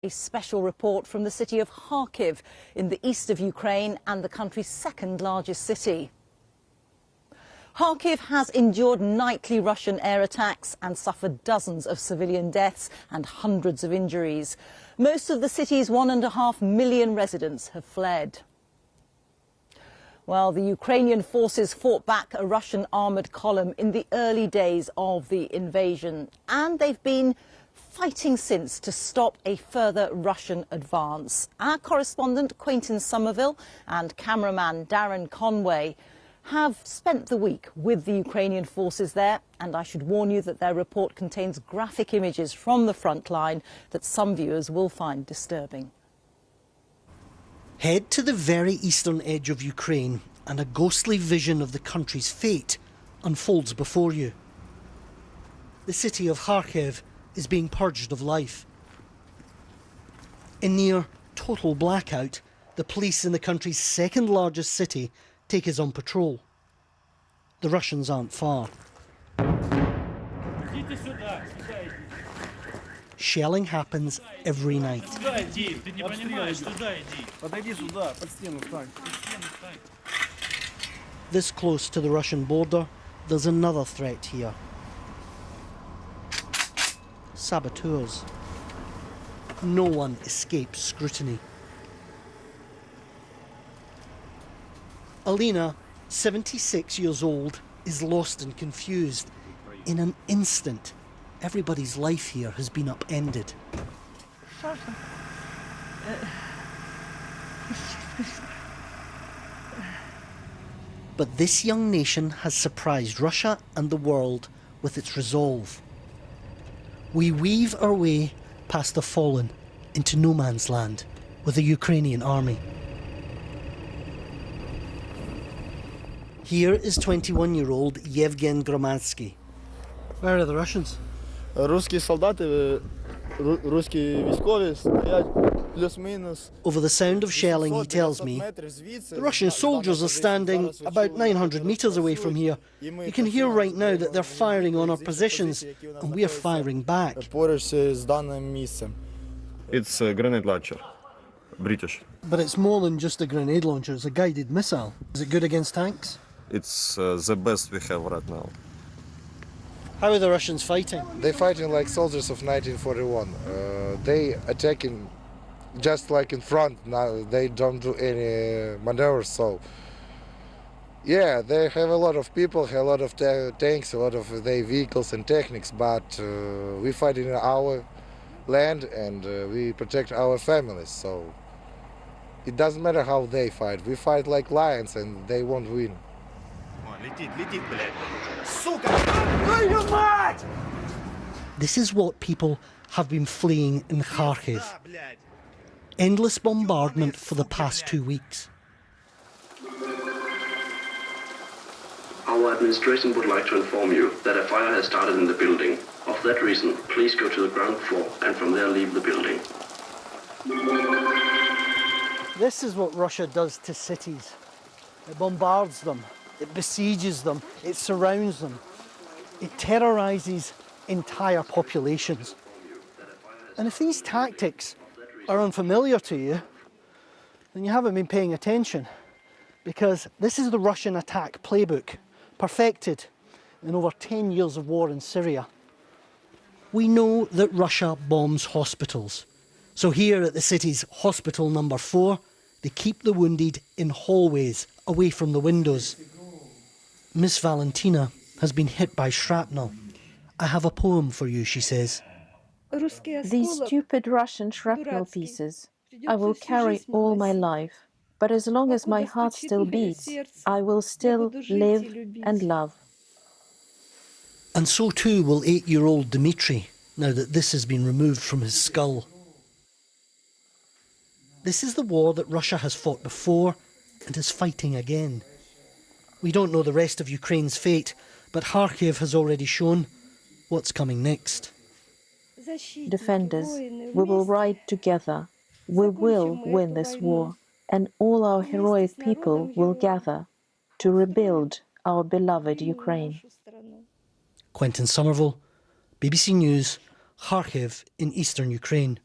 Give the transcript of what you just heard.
A special report from the city of Kharkiv in the east of Ukraine and the country's second largest city. Kharkiv has endured nightly Russian air attacks and suffered dozens of civilian deaths and hundreds of injuries. Most of the city's 1.5 million residents have fled. Well, the Ukrainian forces fought back a Russian armoured column in the early days of the invasion, and they've been fighting since to stop a further Russian advance. Our correspondent Quentin Sommerville and cameraman Darren Conway have spent the week with the Ukrainian forces there, and I should warn you that their report contains graphic images from the front line that some viewers will find disturbing. Head to the very eastern edge of Ukraine and a ghostly vision of the country's fate unfolds before you. The city of Kharkiv is being purged of life. In near total blackout, the police in the country's second largest city take us on patrol. The Russians aren't far. Shelling happens every night. This close to the Russian border, there's another threat here. Saboteurs. No one escapes scrutiny. Alina, 76 years old, is lost and confused. In an instant, everybody's life here has been upended. But this young nation has surprised Russia and the world with its resolve. We weave our way past the fallen into no man's land with the Ukrainian army. Here is 21-year-old Yevgen Gromadsky. Where are the Russians? Русские солдаты, русские військові стоять плюс-мінус. Over the sound of shelling, he tells me, the Russian soldiers are standing about 900 meters away from here. You can hear right now that they're firing on our positions, and we are firing back. Поруч з даним місцем. It's a grenade launcher, British. But it's more than just a grenade launcher, it's a guided missile. Is it good against tanks? It's the best we have right now. How are the Russians fighting? They're fighting like soldiers of 1941. They attacking just like in front. Now they don't do any maneuvers. So yeah, they have a lot of people, a lot of tanks, a lot of their vehicles and techniques. But we fight in our land and we protect our families. So it doesn't matter how they fight. We fight like lions, and they won't win. This is what people have been fleeing in Kharkiv. Endless bombardment for the past 2 weeks. Our administration would like to inform you that a fire has started in the building. Of that reason, please go to the ground floor and from there leave the building. This is what Russia does to cities. It bombards them, it besieges them, it surrounds them. It terrorizes entire populations. And if these tactics are unfamiliar to you, then you haven't been paying attention, because this is the Russian attack playbook, perfected in over 10 years of war in Syria. We know that Russia bombs hospitals. So here at the city's hospital number 4, they keep the wounded in hallways away from the windows. Miss Valentina has been hit by shrapnel. I have a poem for you, she says. These stupid Russian shrapnel pieces I will carry all my life, but as long as my heart still beats, I will still live and love. And so too will 8-year-old Dmitry, now that this has been removed from his skull. This is the war that Russia has fought before and is fighting again. We don't know the rest of Ukraine's fate, but Kharkiv has already shown what's coming next. Defenders, we will ride together. We will win this war, and all our heroic people will gather to rebuild our beloved Ukraine. Quentin Sommerville, BBC News, Kharkiv in eastern Ukraine.